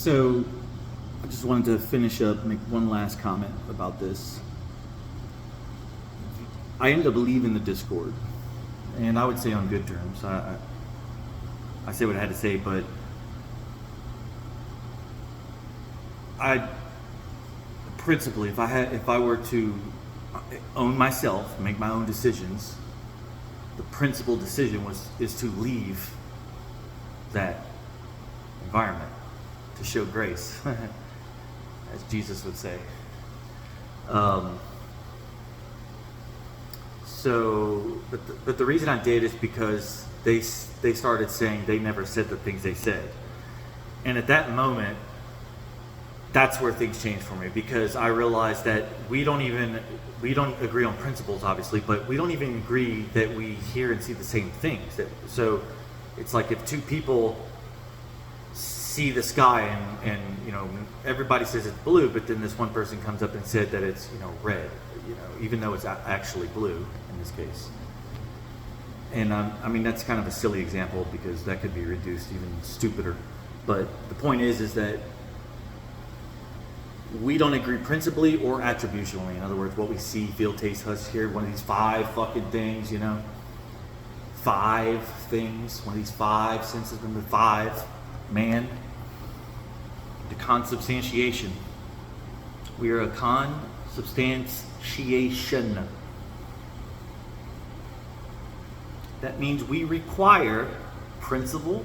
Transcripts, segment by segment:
So I just wanted to finish up, make one last comment about this. I ended up leaving the Discord, and I would say on good terms. I say what I had to say, but principally, if I were to own myself, make my own decisions, the principal decision is to leave that environment to show grace, as Jesus would say. But the reason I did is because they started saying they never said the things they said, and at that moment, that's where things changed for me, because I realized that we don't agree on principles, obviously, but we don't even agree that we hear and see the same things. So it's like if two people see the sky and everybody says it's blue, but then this one person comes up and said that it's red, even though it's actually blue in this case. And I mean, that's kind of a silly example because that could be reduced even stupider. But the point is that we don't agree principally or attributionally. In other words, what we see, feel, taste, touch, hear, one of these 5 fucking things, 5 things, one of these 5 senses, number 5, man. The consubstantiation. We are a consubstantiation. That means we require principle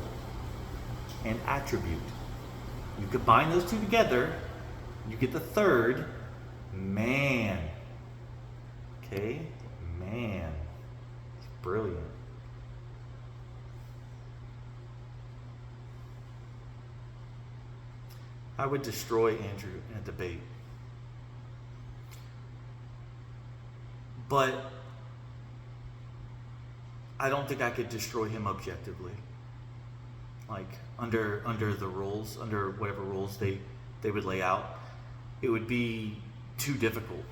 and attribute. You combine those two together, you get the third, man. Okay? Man. It's brilliant. I would destroy Andrew in a debate. But I don't think I could destroy him objectively. Like under the rules, under whatever rules they would lay out. It would be too difficult.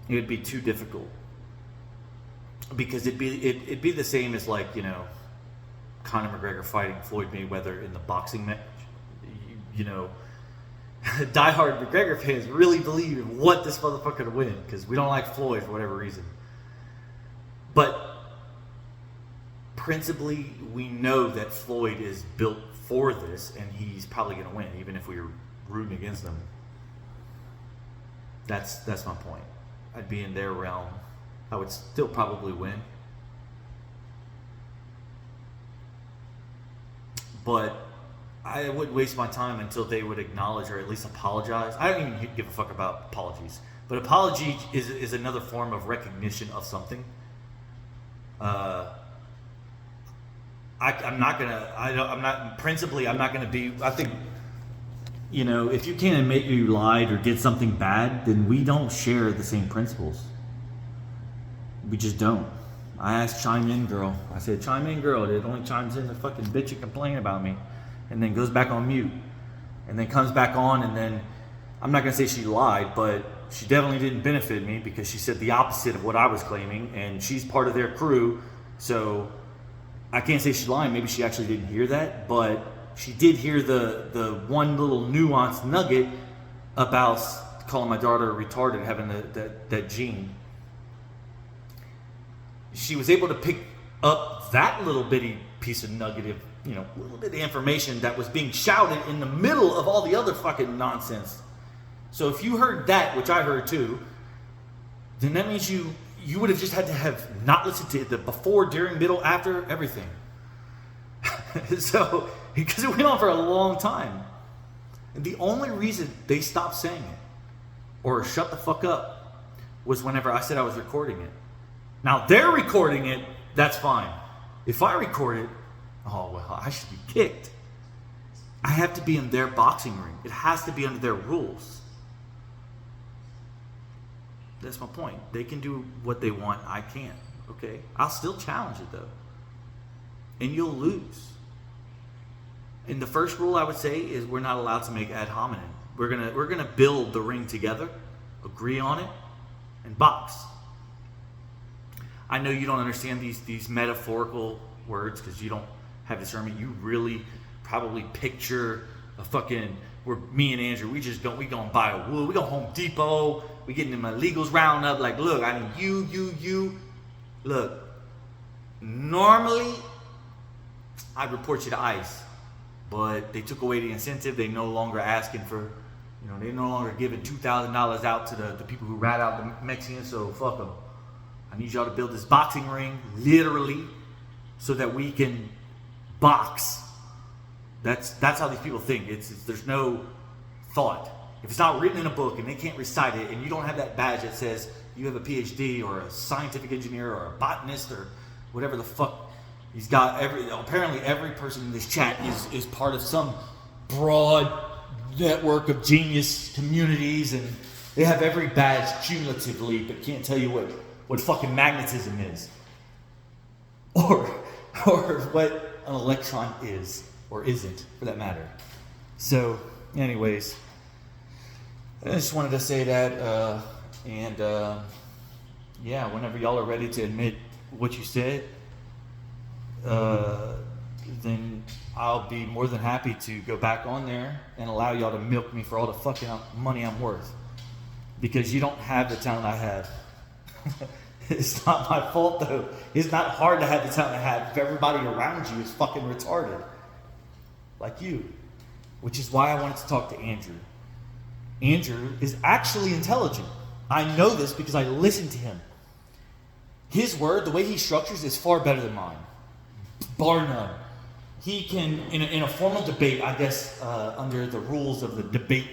It would be too difficult. Because it'd be the same as like, Conor McGregor fighting Floyd Mayweather in the boxing match. Diehard McGregor fans really believe in what this motherfucker to win because we don't like Floyd for whatever reason. But principally, we know that Floyd is built for this and he's probably going to win, even if we were rooting against them. That's my point. I'd be in their realm. I would still probably win. But I wouldn't waste my time until they would acknowledge or at least apologize. I don't even give a fuck about apologies. But apology is another form of recognition of something. I'm not gonna be, I think, if you can't admit you lied or did something bad, then we don't share the same principles. We just don't. I asked Chime In Girl. I said, Chime In Girl. It only chimes in the fucking bitch and complain about me. And then goes back on mute. And then comes back on and then, I'm not going to say she lied, but she definitely didn't benefit me because she said the opposite of what I was claiming. And she's part of their crew. So I can't say she's lying. Maybe she actually didn't hear that. But she did hear the one little nuanced nugget about calling my daughter retarded, having that gene. She was able to pick up that little bitty piece of nugget, little bit of information that was being shouted in the middle of all the other fucking nonsense. So if you heard that, which I heard too, then that means you would have just had to have not listened to the before, during, middle, after, everything. So, because it went on for a long time. And the only reason they stopped saying it, or shut the fuck up, was whenever I said I was recording it. Now they're recording it, that's fine. If I record it, oh well, I should be kicked. I have to be in their boxing ring. It has to be under their rules. That's my point. They can do what they want, I can't. Okay? I'll still challenge it though. And you'll lose. And the first rule I would say is we're not allowed to make ad hominem. We're gonna build the ring together, agree on it, and box. I know you don't understand these metaphorical words because you don't have discernment. You really probably picture a fucking, where me and Andrew, we gonna buy a wood, we go Home Depot, we getting them illegals round up, like, look, I need you. Look, normally, I'd report you to ICE, but they took away the incentive. They no longer asking for, they no longer giving $2,000 out to the people who rat out the Mexicans, so fuck them. I need y'all to build this boxing ring, literally, so that we can box. That's how these people think. There's no thought. If it's not written in a book and they can't recite it, and you don't have that badge that says you have a PhD or a scientific engineer or a botanist or whatever the fuck he's got, apparently every person in this chat is part of some broad network of genius communities, and they have every badge cumulatively, but can't tell you what fucking magnetism is, or what an electron is or isn't, for that matter. So, anyways, I just wanted to say that, yeah, whenever y'all are ready to admit what you said, then I'll be more than happy to go back on there and allow y'all to milk me for all the fucking money I'm worth. Because you don't have the talent I have. It's not my fault, though. It's not hard to have the talent I have if everybody around you is fucking retarded. Like you. Which is why I wanted to talk to Andrew. Andrew is actually intelligent. I know this because I listened to him. His word, the way he structures, is far better than mine. Bar none. He can, in a formal debate, I guess, under the rules of the debate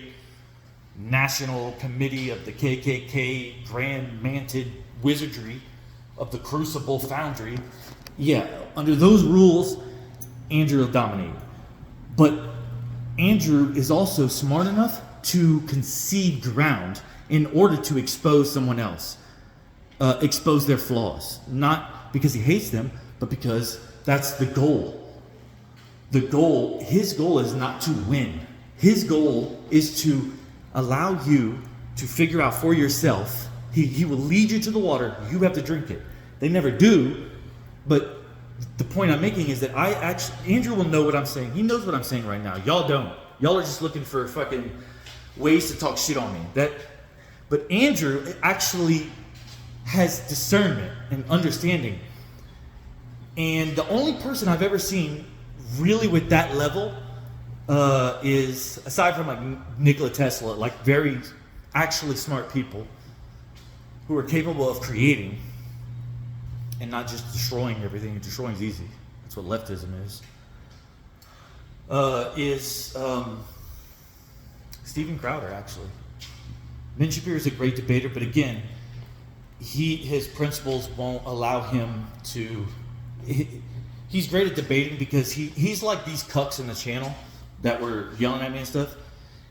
National Committee of the KKK, Grand Manted Wizardry of the Crucible Foundry, yeah, under those rules, Andrew will dominate. But Andrew is also smart enough to concede ground in order to expose someone else, expose their flaws. Not because he hates them, but because that's the goal. His goal is not to win. His goal is to allow you to figure out for yourself. He will lead you to the water. You have to drink it. They never do, but the point I'm making is that Andrew will know what I'm saying. He knows what I'm saying right now. Y'all don't. Y'all are just looking for fucking ways to talk shit on me. But Andrew actually has discernment and understanding. And the only person I've ever seen really with that level is, aside from like Nikola Tesla, like very actually smart people who are capable of creating and not just destroying everything. Destroying is easy. That's what leftism is. Steven Crowder, actually. Ben Shapiro is a great debater, but again, his principles won't allow him to... He's great at debating because he's like these cucks in the channel that were yelling at me and stuff.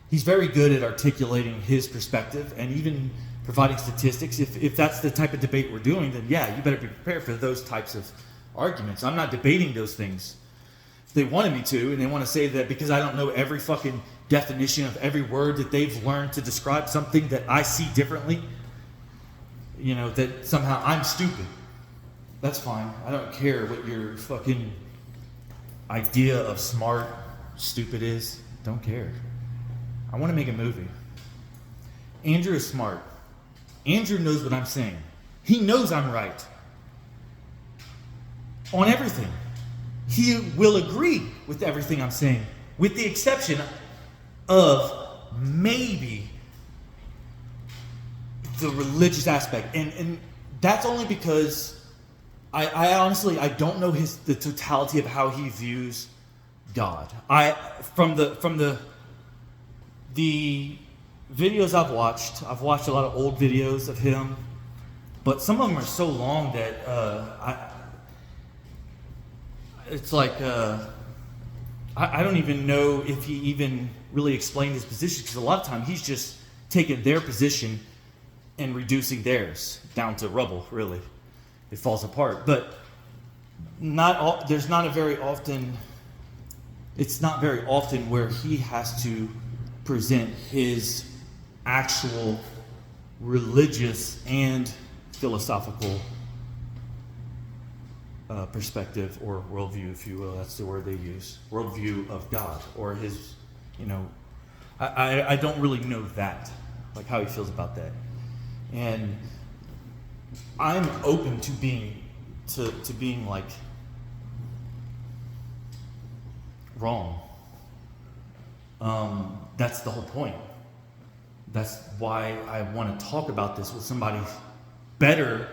He's very good at articulating his perspective and even providing statistics. If that's the type of debate we're doing, then yeah, you better be prepared for those types of arguments. I'm not debating those things. They wanted me to, and they want to say that because I don't know every fucking definition of every word that they've learned to describe something that I see differently, that somehow I'm stupid. That's fine. I don't care what your fucking idea of smart, stupid is. Don't care. I want to make a movie. Andrew is smart. Andrew knows what I'm saying. He knows I'm right. On everything. He will agree with everything I'm saying, with the exception of maybe the religious aspect. And that's only because I honestly, I don't know the totality of how he views God. From the videos I've watched a lot of old videos of him, but some of them are so long that it's like I don't even know if he even really explained his position, because a lot of time he's just taking their position and reducing theirs down to rubble. Really, it falls apart. But it's not very often where he has to present his actual religious and philosophical perspective or worldview, if you will. That's the word they use. Worldview of God or his, I don't really know that, like how he feels about that. And I'm open to being like wrong. That's the whole point. That's why I want to talk about this with somebody better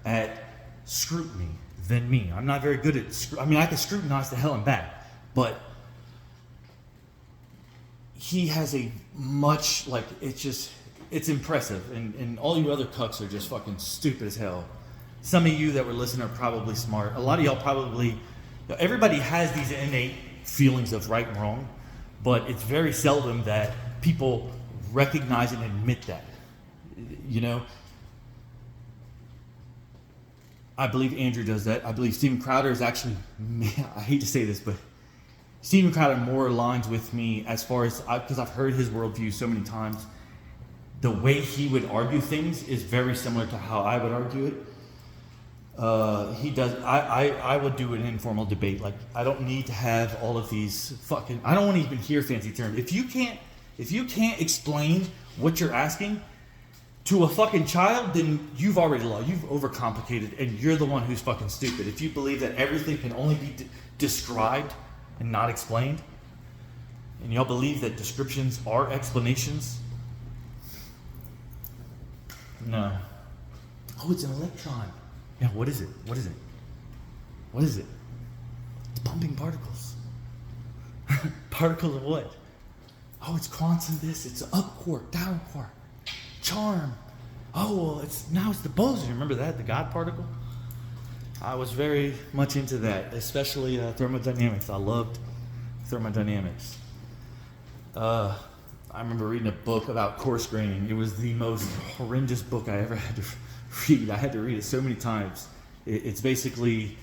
at scrutiny than me. I'm not very good at I can scrutinize the hell and back, but he has a much, like, it's impressive, and all you other cucks are just fucking stupid as hell. Some of you that were listening are probably smart. A lot of y'all probably, everybody has these innate feelings of right and wrong, but it's very seldom that people recognize and admit that. I believe Andrew does that. I believe Steven Crowder is actually, I hate to say this, but Steven Crowder more aligns with me as far as, because I've heard his worldview so many times. The way he would argue things is very similar to how I would argue it. He does. I would do an informal debate. Like, I don't need to have all of these fucking. I don't want to even hear fancy terms. If you can't explain what you're asking to a fucking child, then you've already lost. You've overcomplicated, and you're the one who's fucking stupid. If you believe that everything can only be described and not explained, and y'all believe that descriptions are explanations. No. Oh, it's an electron. Yeah, what is it? What is it? What is it? It's bumping particles. Particles of what? Oh, it's quantum this. It's up quark, down quark, charm. Oh, well, it's the boson. Remember that, the God particle? I was very much into that, especially thermodynamics. I loved thermodynamics. I remember reading a book about coarse graining. It was the most horrendous book I ever had to read. I had to read it so many times. It's basically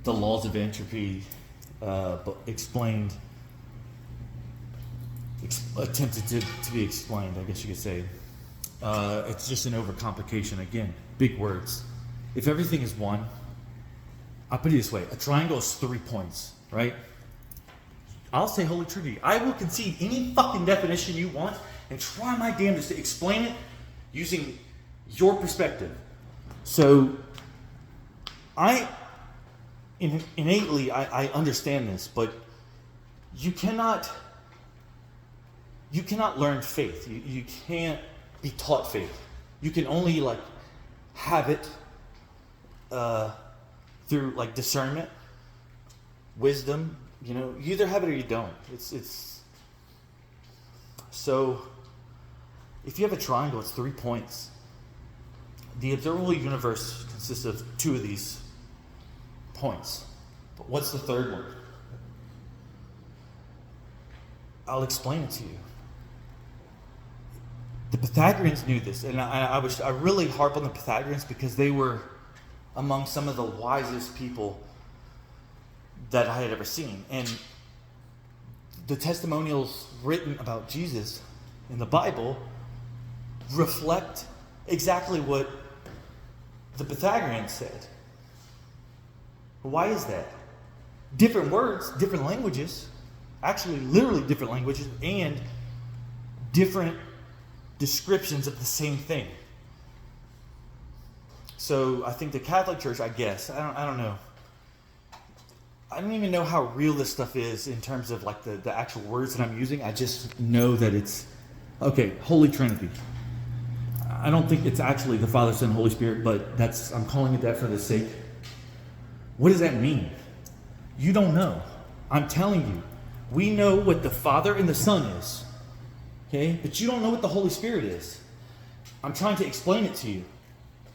the laws of entropy, but explained, attempted to be explained, I guess you could say. It's just an overcomplication. Again, big words. If everything is one, I'll put it this way. A triangle is 3 points, right? I'll say Holy Trinity. I will concede any fucking definition you want and try my damnedest to explain it using your perspective. So, innately, I understand this, but you cannot learn faith. You can't be taught faith. You can only, like, have it through, like, discernment, wisdom. You either have it or you don't. It's so if you have a triangle, it's 3 points. The observable universe consists of 2 of these points. But what's the third one? I'll explain it to you. The Pythagoreans knew this, and I really harp on the Pythagoreans because they were among some of the wisest people that I had ever seen. And the testimonials written about Jesus in the Bible reflect exactly what the Pythagoreans said. Why is that? Different words, different languages, actually literally different languages, and different descriptions of the same thing. So I think the Catholic Church, I guess, I don't know. I don't even know how real this stuff is in terms of like the actual words that I'm using. I just know that it's, okay, Holy Trinity. I don't think it's actually the Father, Son, Holy Spirit, but I'm calling it that for the sake. What does that mean? You don't know. I'm telling you. We know what the Father and the Son is. Okay? But you don't know what the Holy Spirit is. I'm trying to explain it to you.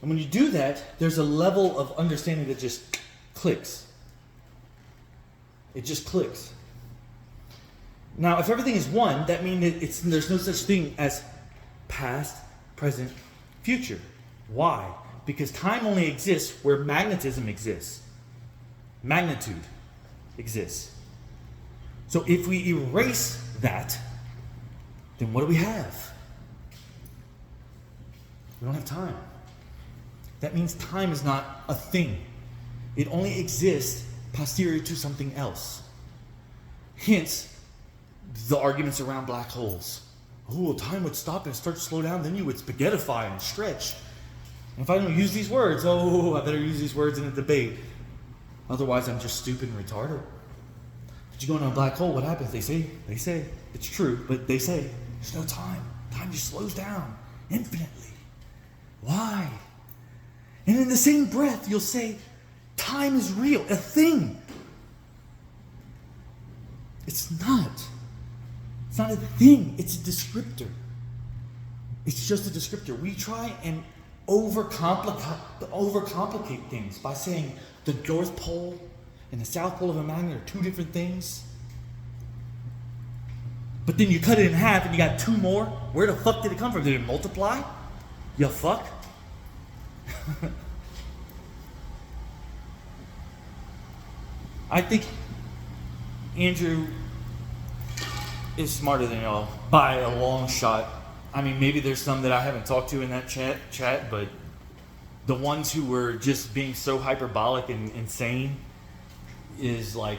And when you do that, there's a level of understanding that just clicks. It just clicks. Now, if everything is one, that means there's no such thing as past, present, future. Why? Because time only exists where magnetism exists. Magnitude exists. So if we erase that, then what do we have? We don't have time. That means time is not a thing. It only exists posterior to something else. Hence, the arguments around black holes. Oh, time would stop and start to slow down, then you would spaghettify and stretch. And if I don't use these words, I better use these words in a debate. Otherwise, I'm just stupid and retarded. But you go into a black hole, what happens? They say, it's true, but they say, there's no time. Time just slows down infinitely. Why? And in the same breath, you'll say, time is real, a thing. It's not. It's not a thing. It's a descriptor. It's just a descriptor. We try and overcomplicate things by saying the North Pole and the South Pole of a magnet are two different things. But then you cut it in half and you got two more. Where the fuck did it come from? Did it multiply? You fuck? I think Andrew is smarter than y'all by a long shot. I mean, maybe there's some that I haven't talked to in that chat, but the ones who were just being so hyperbolic and insane is like,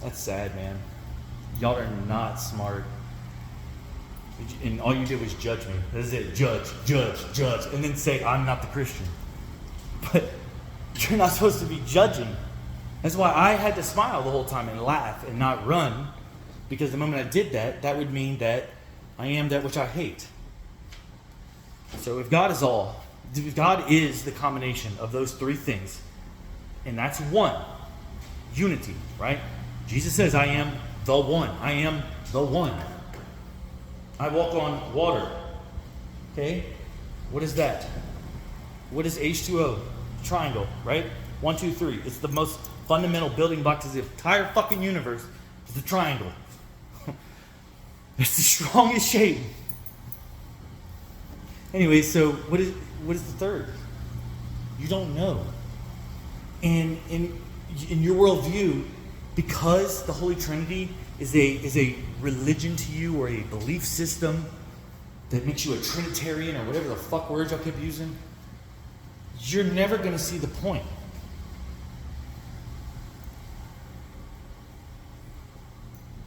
that's sad, man. Y'all are not smart. And all you did was judge me. That is it. Judge. And then say, I'm not the Christian. But you're not supposed to be judging. That's why I had to smile the whole time and laugh and not run. Because the moment I did that, that would mean that I am that which I hate. So if God is the combination of those three things, and that's one, unity, right? Jesus says, I am the one. I am the one. I walk on water. Okay? What is that? What is H2O? Triangle, right? 1, 2, 3. It's the most fundamental building block of the entire fucking universe. It's the triangle. It's the strongest shape. Anyway, so what is the third? You don't know. And in your worldview, because the Holy Trinity is a religion to you or a belief system that makes you a Trinitarian or whatever the fuck words I kept using, you're never going to see the point.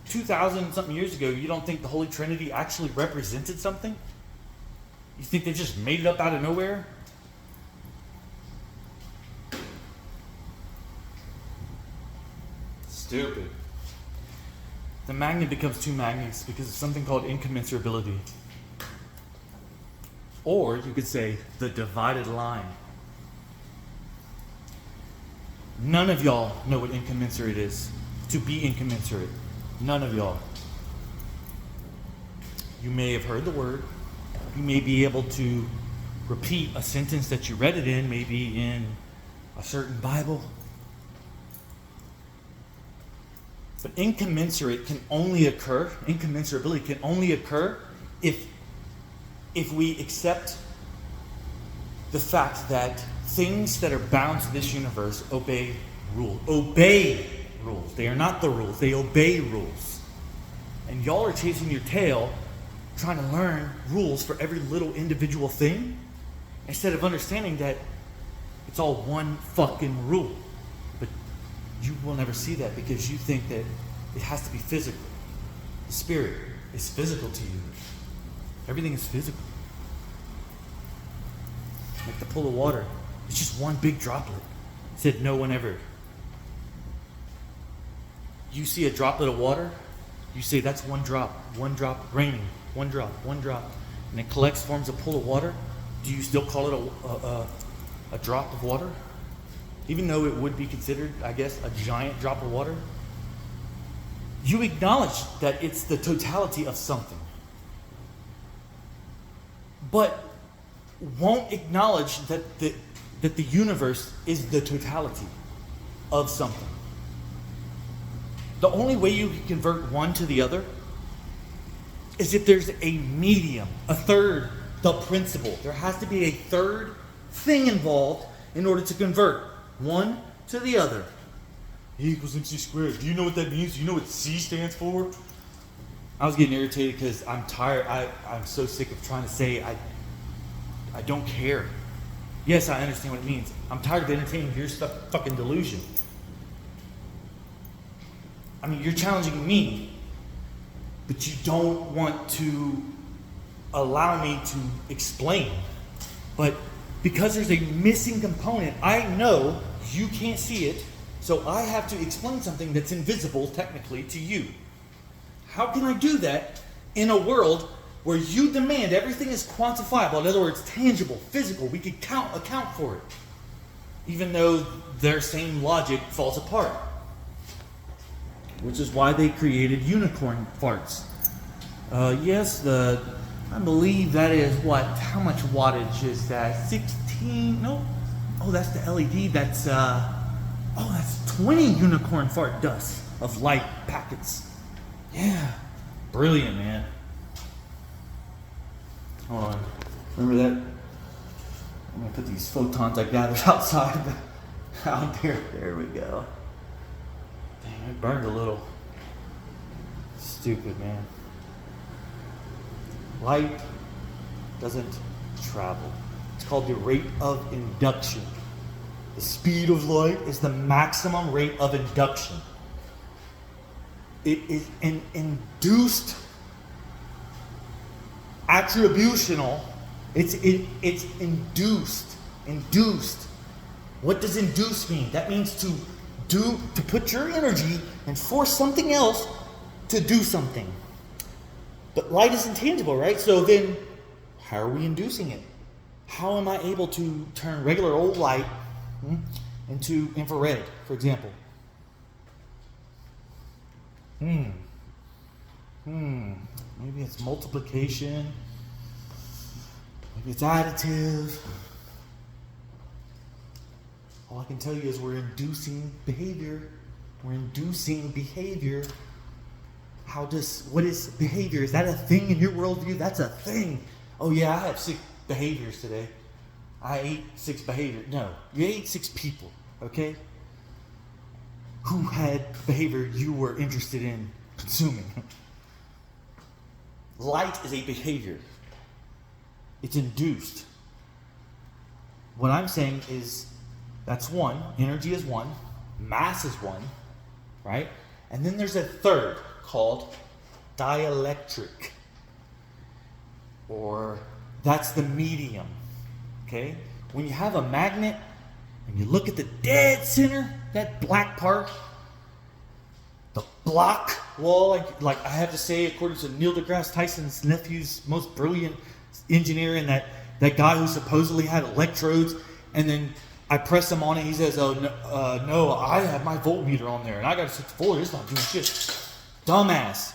$2,000-something years ago, you don't think the Holy Trinity actually represented something? You think they just made it up out of nowhere? Stupid. The magnet becomes two magnets because of something called incommensurability. Or you could say the divided line. None of y'all know what incommensurate is. To be incommensurate. None of y'all. You may have heard the word. You may be able to repeat a sentence that you read it in, maybe in a certain Bible. But incommensurability can only occur if we accept the fact that things that are bound to this universe obey rules. Obey rules. They are not the rules. They obey rules. And y'all are chasing your tail trying to learn rules for every little individual thing instead of understanding that it's all one fucking rule. But you will never see that because you think that it has to be physical. The spirit is physical to you. Everything is physical. Like the pool of water. It's just one big droplet. Said no one ever. You see a droplet of water, you say that's one drop raining, one drop, and it collects, forms a pool of water. Do you still call it a drop of water? Even though it would be considered, I guess, a giant drop of water? You acknowledge that it's the totality of something, but won't acknowledge that the universe is the totality of something. The only way you can convert one to the other is if there's a medium, a third, the principle. There has to be a third thing involved in order to convert one to the other. E equals MC squared. Do you know what that means? Do you know what C stands for? I was getting irritated because I'm tired. I'm so sick of trying to say I don't care. Yes, I understand what it means. I'm tired of entertaining your fucking delusion. I mean, you're challenging me, but you don't want to allow me to explain. But because there's a missing component, I know you can't see it, so I have to explain something that's invisible technically to you. How can I do that in a world where you demand everything is quantifiable, in other words, tangible, physical, we can account for it, even though their same logic falls apart? Which is why they created unicorn farts. Yes, I believe that is what? How much wattage is that? 16? No. Oh, that's the LED. That's 20 unicorn fart dust of light packets. Yeah. Brilliant, man. Hold on. Remember that? I'm going to put these photons I gathered outside out there. There we go. Dang, it burned a little. Stupid, man. Light doesn't travel. It's called the rate of induction. The speed of light is the maximum rate of induction. It is an induced attributional. It's induced. Induced. What does induce mean? That means to put your energy and force something else to do something. But light is intangible, right? So then, how are we inducing it? How am I able to turn regular old light into infrared, for example? Maybe it's multiplication. Maybe it's additive. All I can tell you is we're inducing behavior. We're inducing behavior. What is behavior? Is that a thing in your worldview? That's a thing. Oh yeah, I have 6 behaviors today. I ate 6 behaviors. No, you ate 6 people, okay? Who had behavior you were interested in consuming. Light is a behavior. It's induced. What I'm saying is that's 1. Energy is 1. Mass is 1, right? And then there's a third called dielectric. Or that's the medium. Okay? When you have a magnet and you look at the dead center, that black part, the block wall, like I have to say, according to Neil deGrasse Tyson's nephew's most brilliant engineer, and that guy who supposedly had electrodes, and then I press him on it, he says, no, I have my voltmeter on there, and I got to set the voltage, it's not doing shit. Dumbass.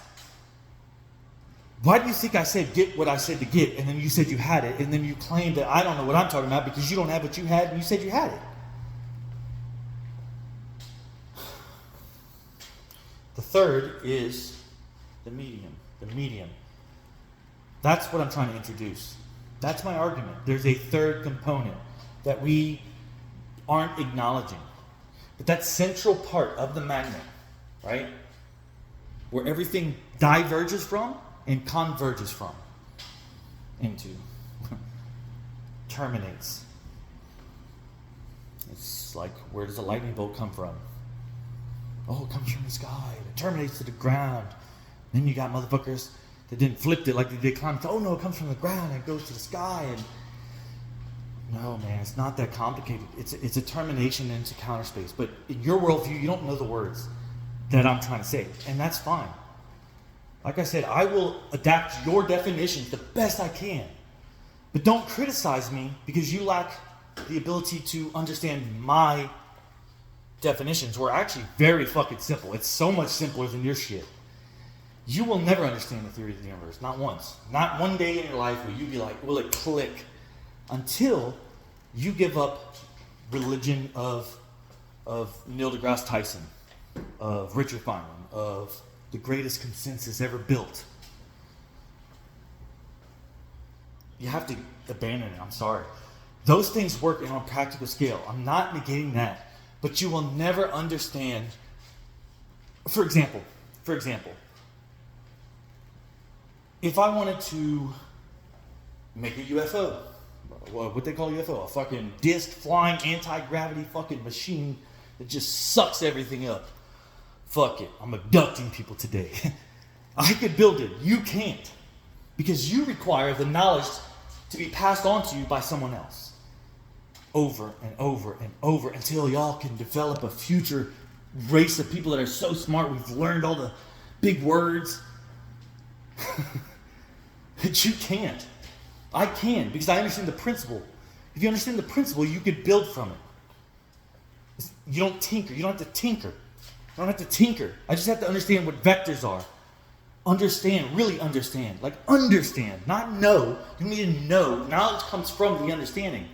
Why do you think I said get what I said to get, and then you said you had it, and then you claimed that I don't know what I'm talking about because you don't have what you had, and you said you had it? The third is the medium. The medium. That's what I'm trying to introduce. That's my argument. There's a third component that we aren't acknowledging. But that central part of the magnet, right? Where everything diverges from and converges from into. Terminates. It's like, where does a lightning bolt come from? Oh, it comes from the sky. It terminates to the ground. Then you got motherfuckers that didn't flip it like they did climb. Oh no, it comes from the ground and it goes to the sky. And no, man, it's not that complicated. It's a termination into counter space. But in your worldview, you don't know the words that I'm trying to say, and that's fine. Like I said, I will adapt your definitions the best I can. But don't criticize me because you lack the ability to understand my definitions. Were actually very fucking simple. It's so much simpler than your shit. You will never understand the theory of the universe. Not once. Not one day in your life will you be like, will it click? Until you give up religion of Neil deGrasse Tyson, of Richard Feynman, of the greatest consensus ever built. You have to abandon it. I'm sorry. Those things work on a practical scale. I'm not negating that. But you will never understand. For example, if I wanted to make a UFO, what they call UFO, a fucking disc flying anti-gravity fucking machine that just sucks everything up. Fuck it, I'm abducting people today. I could build it, you can't. Because you require the knowledge to be passed on to you by someone else. Over and over and over until y'all can develop a future race of people that are so smart, we've learned all the big words. That you can't. I can, because I understand the principle. If you understand the principle, you could build from it. You don't tinker. You don't have to tinker. I don't have to tinker. I just have to understand what vectors are. Understand, really understand. Like understand, not know. You need to know. Knowledge comes from the understanding.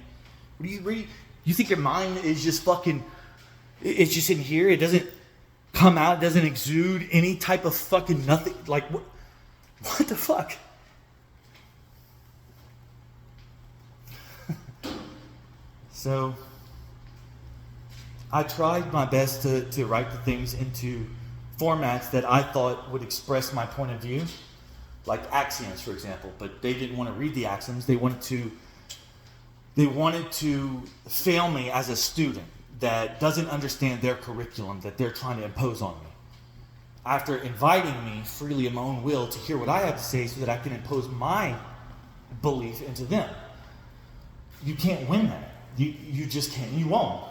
What do you read? You think your mind is just fucking, it's just in here? It doesn't come out, it doesn't exude any type of fucking nothing? Like, what the fuck? So, I tried my best to write the things into formats that I thought would express my point of view, like axioms, for example. But they didn't want to read the axioms. They wanted to fail me as a student that doesn't understand their curriculum that they're trying to impose on me. After inviting me freely of my own will to hear what I have to say so that I can impose my belief into them. You can't win that. You just can't. You won't.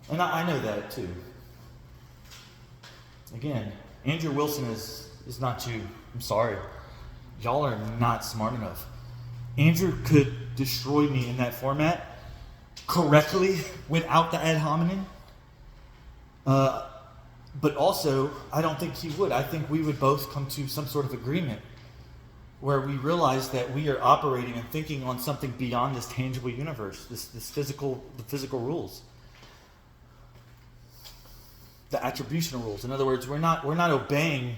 And I know that too. Again, Andrew Wilson is not you. I'm sorry. Y'all are not smart enough. Andrew could destroy me in that format correctly without the ad hominem. But also, I don't think he would. I think we would both come to some sort of agreement where we realize that we are operating and thinking on something beyond this tangible universe, the physical rules, the attributional rules. In other words, we're not obeying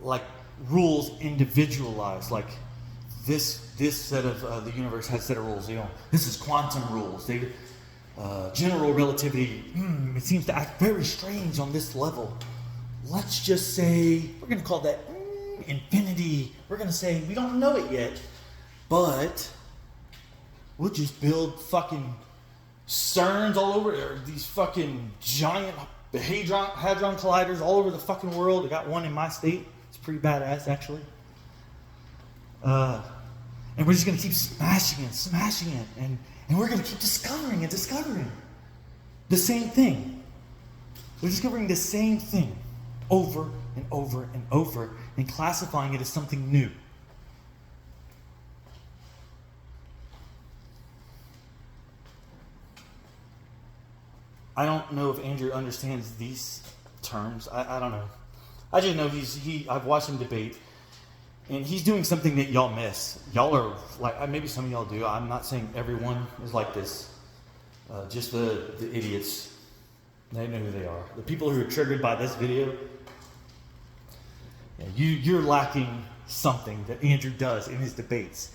like rules individualized. Like this set of the universe has a set of rules. You know, this is quantum rules. General relativity. It seems to act very strange on this level. Let's just say, we're going to call that infinity. We're going to say, we don't know it yet, but we'll just build fucking CERNs all over, or these fucking giant hadron colliders all over the fucking world. I got one in my state. It's pretty badass, actually. And we're just going to keep smashing it, and we're going to keep discovering the same thing. We're discovering the same thing over and over and over and classifying it as something new. I don't know if Andrew understands these terms. I don't know. I just know I've watched him debate, and he's doing something that y'all miss. Y'all are like, maybe some of y'all do. I'm not saying everyone is like this. Just the idiots. They know who they are. The people who are triggered by this video. You're lacking something that Andrew does in his debates.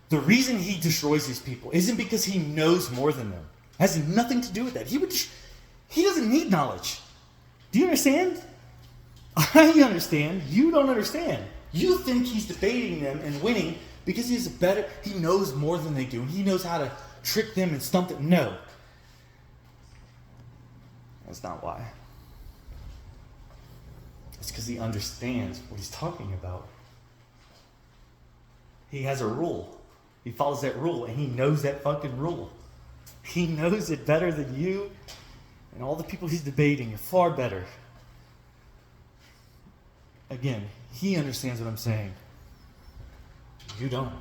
The reason he destroys these people isn't because he knows more than them. It has nothing to do with that. He doesn't need knowledge. Do you understand? I understand. You don't understand. You think he's debating them and winning because he knows more than they do, and he knows how to trick them and stump them. No. That's not why. It's because he understands what he's talking about. He has a rule. He follows that rule, and he knows that fucking rule. He knows it better than you, and all the people he's debating are far better. Again, he understands what I'm saying. You don't.